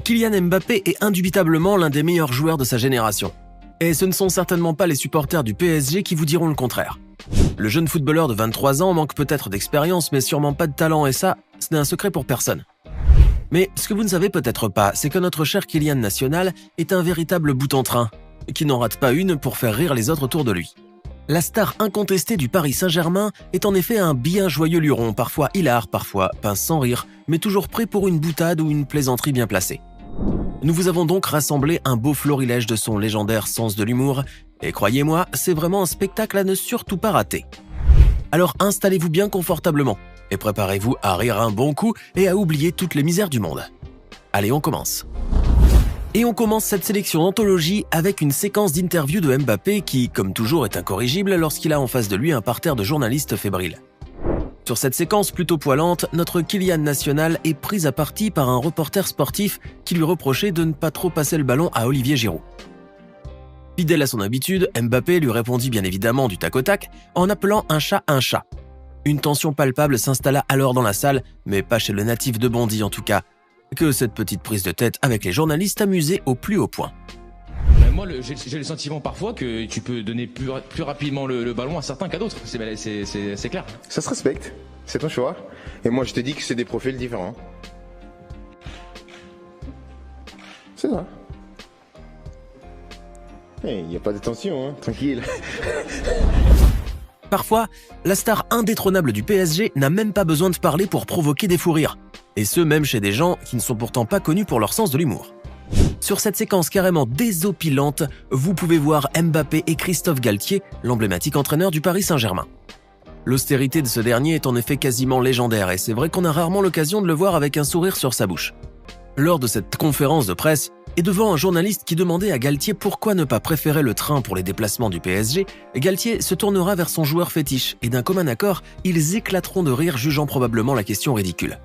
Kylian Mbappé est indubitablement l'un des meilleurs joueurs de sa génération. Et ce ne sont certainement pas les supporters du PSG qui vous diront le contraire. Le jeune footballeur de 23 ans manque peut-être d'expérience, mais sûrement pas de talent, et ça, ce n'est un secret pour personne. Mais ce que vous ne savez peut-être pas, c'est que notre cher Kylian National est un véritable bout en train, qui n'en rate pas une pour faire rire les autres autour de lui. La star incontestée du Paris Saint-Germain est en effet un bien joyeux luron, parfois hilar, parfois pince sans rire, mais toujours prêt pour une boutade ou une plaisanterie bien placée. Nous vous avons donc rassemblé un beau florilège de son légendaire sens de l'humour, et croyez-moi, c'est vraiment un spectacle à ne surtout pas rater. Alors installez-vous bien confortablement, et préparez-vous à rire un bon coup et à oublier toutes les misères du monde. Allez, on commence. Et on commence cette sélection d'anthologie avec une séquence d'interview de Mbappé qui, comme toujours, est incorrigible lorsqu'il a en face de lui un parterre de journalistes fébriles. Sur cette séquence plutôt poilante, notre Kylian National est pris à partie par un reporter sportif qui lui reprochait de ne pas trop passer le ballon à Olivier Giroud. Fidèle à son habitude, Mbappé lui répondit bien évidemment du tac au tac en appelant un chat un chat. Une tension palpable s'installa alors dans la salle, mais pas chez le natif de Bondy en tout cas, que cette petite prise de tête avec les journalistes amusait au plus haut point. Moi, j'ai le sentiment parfois que tu peux donner plus rapidement le ballon à certains qu'à d'autres. C'est clair. Ça se respecte, c'est ton choix. Et moi, je te dis que c'est des profils différents. C'est ça. Il n'y a pas de tension, hein, tranquille. Parfois, la star indétrônable du PSG n'a même pas besoin de parler pour provoquer des fous rires. Et ce, même chez des gens qui ne sont pourtant pas connus pour leur sens de l'humour. Sur cette séquence carrément désopilante, vous pouvez voir Mbappé et Christophe Galtier, l'emblématique entraîneur du Paris Saint-Germain. L'austérité de ce dernier est en effet quasiment légendaire et c'est vrai qu'on a rarement l'occasion de le voir avec un sourire sur sa bouche. Lors de cette conférence de presse, et devant un journaliste qui demandait à Galtier pourquoi ne pas préférer le train pour les déplacements du PSG, Galtier se tournera vers son joueur fétiche et d'un commun accord, ils éclateront de rire jugeant probablement la question ridicule.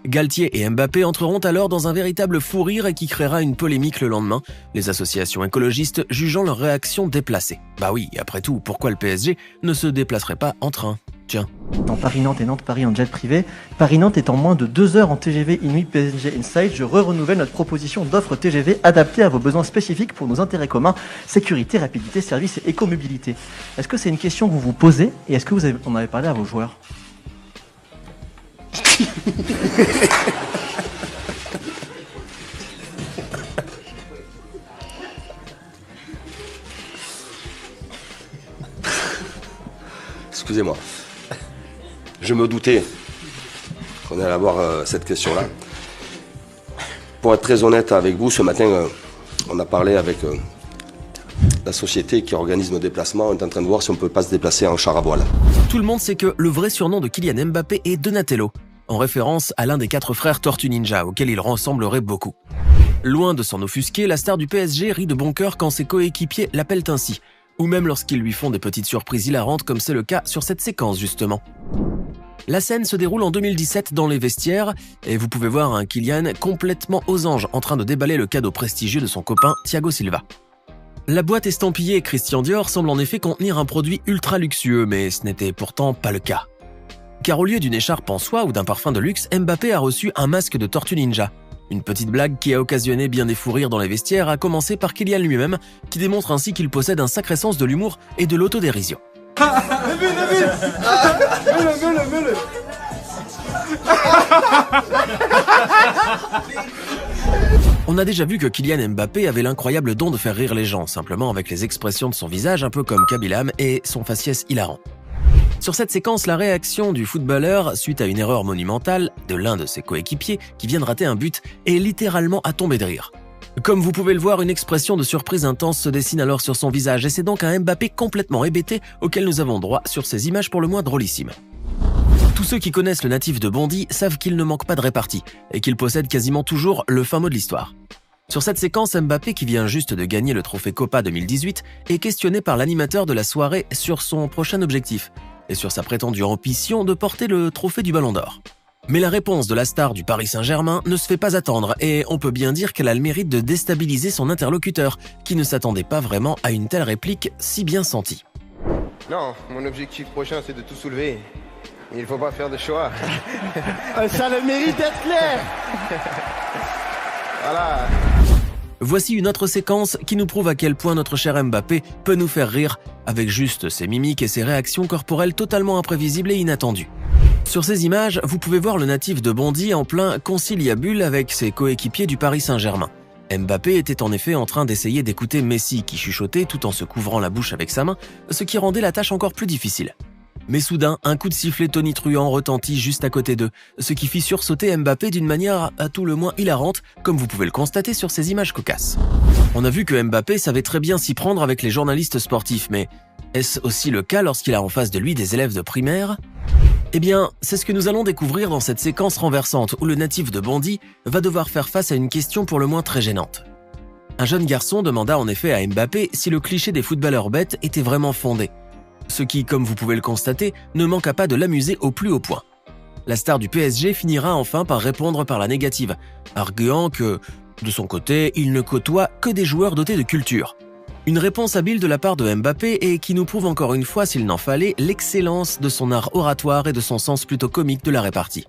Galtier et Mbappé entreront alors dans un véritable fou rire et qui créera une polémique le lendemain, les associations écologistes jugeant leur réaction déplacée. Bah oui, après tout, pourquoi le PSG ne se déplacerait pas en train ? Tiens. Dans Paris-Nantes et Nantes-Paris en jet privé, Paris-Nantes est en moins de 2 heures en TGV Inuit PSG Inside, je renouvelle notre proposition d'offre TGV adaptée à vos besoins spécifiques pour nos intérêts communs, sécurité, rapidité, service et écomobilité. Est-ce que c'est une question que vous vous posez et est-ce que vous en avez parlé à vos joueurs ? Excusez-moi. Je me doutais qu'on allait avoir cette question-là. Pour être très honnête avec vous, ce matin, on a parlé avec la société qui organise nos déplacements. On est en train de voir si on ne peut pas se déplacer en char à voile. Tout le monde sait que le vrai surnom de Kylian Mbappé est Donatello, en référence à l'un des 4 frères Tortue Ninja, auquel il ressemblerait beaucoup. Loin de s'en offusquer, la star du PSG rit de bon cœur quand ses coéquipiers l'appellent ainsi, ou même lorsqu'ils lui font des petites surprises hilarantes comme c'est le cas sur cette séquence justement. La scène se déroule en 2017 dans les vestiaires et vous pouvez voir un Kylian complètement aux anges en train de déballer le cadeau prestigieux de son copain Thiago Silva. La boîte estampillée Christian Dior semble en effet contenir un produit ultra luxueux, mais ce n'était pourtant pas le cas. Car au lieu d'une écharpe en soie ou d'un parfum de luxe, Mbappé a reçu un masque de Tortue Ninja. Une petite blague qui a occasionné bien des fous rires dans les vestiaires, à commencer par Kylian lui-même, qui démontre ainsi qu'il possède un sacré sens de l'humour et de l'autodérision. On a déjà vu que Kylian Mbappé avait l'incroyable don de faire rire les gens, simplement avec les expressions de son visage, un peu comme Kabilam et son faciès hilarant. Sur cette séquence, la réaction du footballeur, suite à une erreur monumentale de l'un de ses coéquipiers qui vient de rater un but, est littéralement à tomber de rire. Comme vous pouvez le voir, une expression de surprise intense se dessine alors sur son visage et c'est donc un Mbappé complètement hébété auquel nous avons droit sur ces images pour le moins drôlissimes. Tous ceux qui connaissent le natif de Bondy savent qu'il ne manque pas de répartie et qu'il possède quasiment toujours le fin mot de l'histoire. Sur cette séquence, Mbappé, qui vient juste de gagner le trophée Copa 2018, est questionné par l'animateur de la soirée sur son prochain objectif et sur sa prétendue ambition de porter le trophée du Ballon d'Or. Mais la réponse de la star du Paris Saint-Germain ne se fait pas attendre et on peut bien dire qu'elle a le mérite de déstabiliser son interlocuteur, qui ne s'attendait pas vraiment à une telle réplique si bien sentie. Non, mon objectif prochain c'est de tout soulever. Il ne faut pas faire de choix. Ça a le mérite d'être clair. Voilà. Voici une autre séquence qui nous prouve à quel point notre cher Mbappé peut nous faire rire avec juste ses mimiques et ses réactions corporelles totalement imprévisibles et inattendues. Sur ces images, vous pouvez voir le natif de Bondy en plein conciliabule avec ses coéquipiers du Paris Saint-Germain. Mbappé était en effet en train d'essayer d'écouter Messi qui chuchotait tout en se couvrant la bouche avec sa main, ce qui rendait la tâche encore plus difficile. Mais soudain, un coup de sifflet tonitruant retentit juste à côté d'eux, ce qui fit sursauter Mbappé d'une manière à tout le moins hilarante, comme vous pouvez le constater sur ces images cocasses. On a vu que Mbappé savait très bien s'y prendre avec les journalistes sportifs, mais est-ce aussi le cas lorsqu'il a en face de lui des élèves de primaire ? Eh bien, c'est ce que nous allons découvrir dans cette séquence renversante où le natif de Bondy va devoir faire face à une question pour le moins très gênante. Un jeune garçon demanda en effet à Mbappé si le cliché des footballeurs bêtes était vraiment fondé. Ce qui, comme vous pouvez le constater, ne manqua pas de l'amuser au plus haut point. La star du PSG finira enfin par répondre par la négative, arguant que, de son côté, il ne côtoie que des joueurs dotés de culture. Une réponse habile de la part de Mbappé et qui nous prouve encore une fois, s'il n'en fallait, l'excellence de son art oratoire et de son sens plutôt comique de la répartie.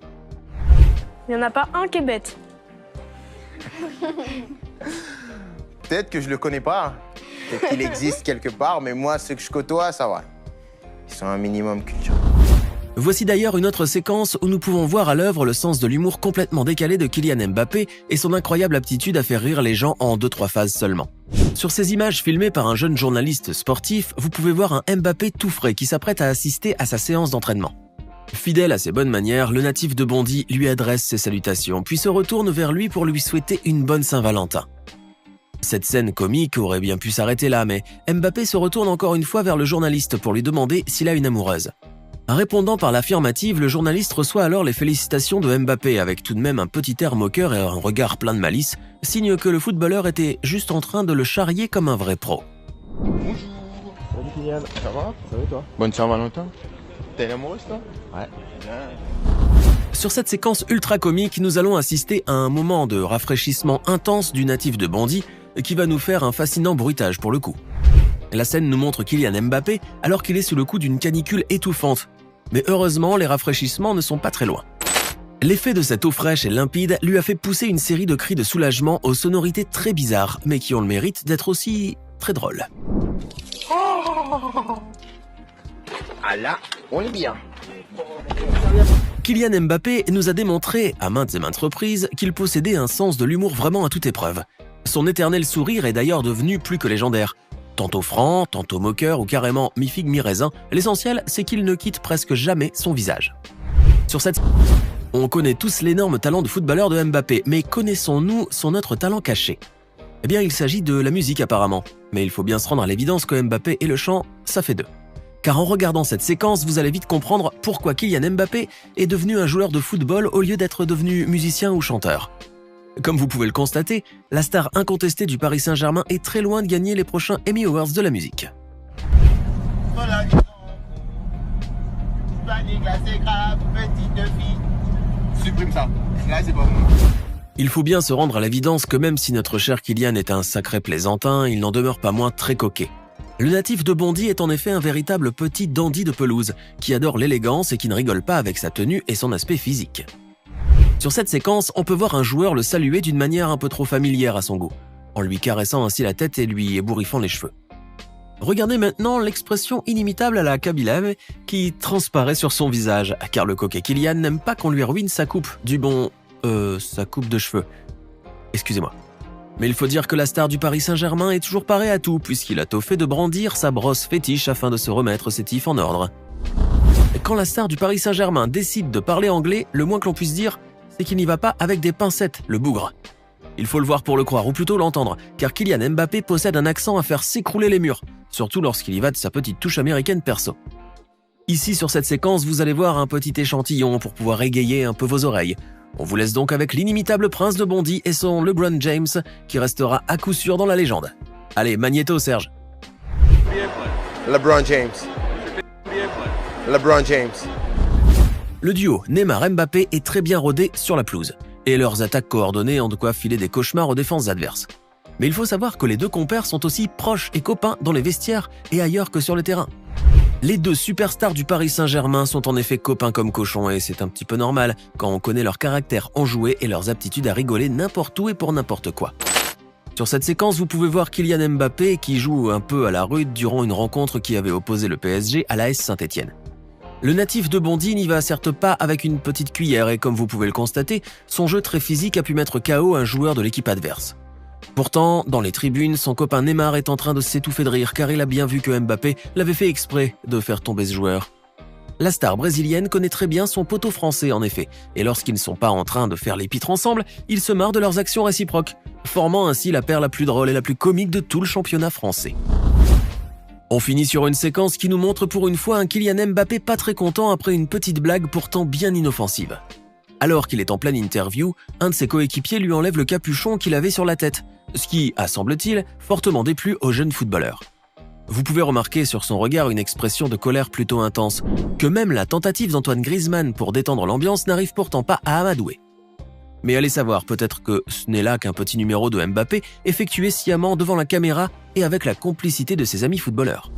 Il n'y en a pas un qui est bête. Peut-être que je le connais pas. Peut-être qu'il existe quelque part, mais moi, ceux que je côtoie, ça va. Ils sont un minimum culturel. Voici d'ailleurs une autre séquence où nous pouvons voir à l'œuvre le sens de l'humour complètement décalé de Kylian Mbappé et son incroyable aptitude à faire rire les gens en 2-3 phases seulement. Sur ces images filmées par un jeune journaliste sportif, vous pouvez voir un Mbappé tout frais qui s'apprête à assister à sa séance d'entraînement. Fidèle à ses bonnes manières, le natif de Bondy lui adresse ses salutations, puis se retourne vers lui pour lui souhaiter une bonne Saint-Valentin. Cette scène comique aurait bien pu s'arrêter là, mais Mbappé se retourne encore une fois vers le journaliste pour lui demander s'il a une amoureuse. Répondant par l'affirmative, le journaliste reçoit alors les félicitations de Mbappé avec tout de même un petit air moqueur et un regard plein de malice, signe que le footballeur était juste en train de le charrier comme un vrai pro. Bonjour. Salut Kylian. Ça va et toi? Bonne Saint-Valentin. T'es amoureuse toi? Ouais. Sur cette séquence ultra comique, nous allons assister à un moment de rafraîchissement intense du natif de Bondy qui va nous faire un fascinant bruitage pour le coup. La scène nous montre Kylian Mbappé alors qu'il est sous le coup d'une canicule étouffante. Mais heureusement, les rafraîchissements ne sont pas très loin. L'effet de cette eau fraîche et limpide lui a fait pousser une série de cris de soulagement aux sonorités très bizarres, mais qui ont le mérite d'être aussi très drôles. Ah là, on est bien. Kylian Mbappé nous a démontré, à maintes et maintes reprises, qu'il possédait un sens de l'humour vraiment à toute épreuve. Son éternel sourire est d'ailleurs devenu plus que légendaire. Tantôt franc, tantôt moqueur ou carrément mi-figue mi-raisin, l'essentiel c'est qu'il ne quitte presque jamais son visage. Sur cette... On connaît tous l'énorme talent de footballeur de Mbappé, mais connaissons-nous son autre talent caché ? Eh bien il s'agit de la musique apparemment, mais il faut bien se rendre à l'évidence que Mbappé et le chant, ça fait deux. Car en regardant cette séquence, vous allez vite comprendre pourquoi Kylian Mbappé est devenu un joueur de football au lieu d'être devenu musicien ou chanteur. Comme vous pouvez le constater, la star incontestée du Paris Saint-Germain est très loin de gagner les prochains Emmy Awards de la musique. Supprime ça. Là, c'est pas bon. Il faut bien se rendre à l'évidence que même si notre cher Kylian est un sacré plaisantin, il n'en demeure pas moins très coquet. Le natif de Bondy est en effet un véritable petit dandy de pelouse, qui adore l'élégance et qui ne rigole pas avec sa tenue et son aspect physique. Sur cette séquence, on peut voir un joueur le saluer d'une manière un peu trop familière à son goût, en lui caressant ainsi la tête et lui ébouriffant les cheveux. Regardez maintenant l'expression inimitable à la Kabylie qui transparaît sur son visage, car le coquet Kylian n'aime pas qu'on lui ruine sa coupe, sa coupe de cheveux. Excusez-moi. Mais il faut dire que la star du Paris Saint-Germain est toujours paré à tout, puisqu'il a tôt fait de brandir sa brosse fétiche afin de se remettre ses tifs en ordre. Et quand la star du Paris Saint-Germain décide de parler anglais, le moins que l'on puisse dire, c'est qu'il n'y va pas avec des pincettes, le bougre. Il faut le voir pour le croire, ou plutôt l'entendre, car Kylian Mbappé possède un accent à faire s'écrouler les murs, surtout lorsqu'il y va de sa petite touche américaine perso. Ici, sur cette séquence, vous allez voir un petit échantillon pour pouvoir égayer un peu vos oreilles. On vous laisse donc avec l'inimitable prince de Bondy et son LeBron James, qui restera à coup sûr dans la légende. Allez, magnéto, Serge. LeBron James. LeBron James. Le duo Neymar-Mbappé est très bien rodé sur la pelouse, et leurs attaques coordonnées ont de quoi filer des cauchemars aux défenses adverses. Mais il faut savoir que les deux compères sont aussi proches et copains dans les vestiaires et ailleurs que sur le terrain. Les deux superstars du Paris Saint-Germain sont en effet copains comme cochons et c'est un petit peu normal quand on connaît leur caractère enjoué et leurs aptitudes à rigoler n'importe où et pour n'importe quoi. Sur cette séquence, vous pouvez voir Kylian Mbappé qui joue un peu à la rude durant une rencontre qui avait opposé le PSG à l'AS Saint-Étienne. Le natif de Bondy n'y va certes pas avec une petite cuillère et comme vous pouvez le constater, son jeu très physique a pu mettre KO un joueur de l'équipe adverse. Pourtant, dans les tribunes, son copain Neymar est en train de s'étouffer de rire car il a bien vu que Mbappé l'avait fait exprès de faire tomber ce joueur. La star brésilienne connaît très bien son poteau français en effet, et lorsqu'ils ne sont pas en train de faire les pitres ensemble, ils se marrent de leurs actions réciproques, formant ainsi la paire la plus drôle et la plus comique de tout le championnat français. On finit sur une séquence qui nous montre pour une fois un Kylian Mbappé pas très content après une petite blague pourtant bien inoffensive. Alors qu'il est en pleine interview, un de ses coéquipiers lui enlève le capuchon qu'il avait sur la tête, ce qui a, semble-t-il, fortement déplu au jeune footballeur. Vous pouvez remarquer sur son regard une expression de colère plutôt intense, que même la tentative d'Antoine Griezmann pour détendre l'ambiance n'arrive pourtant pas à amadouer. Mais allez savoir, peut-être que ce n'est là qu'un petit numéro de Mbappé effectué sciemment devant la caméra et avec la complicité de ses amis footballeurs.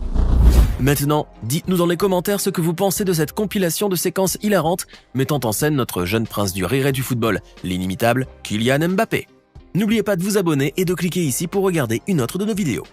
Maintenant, dites-nous dans les commentaires ce que vous pensez de cette compilation de séquences hilarantes mettant en scène notre jeune prince du rire et du football, l'inimitable Kylian Mbappé. N'oubliez pas de vous abonner et de cliquer ici pour regarder une autre de nos vidéos.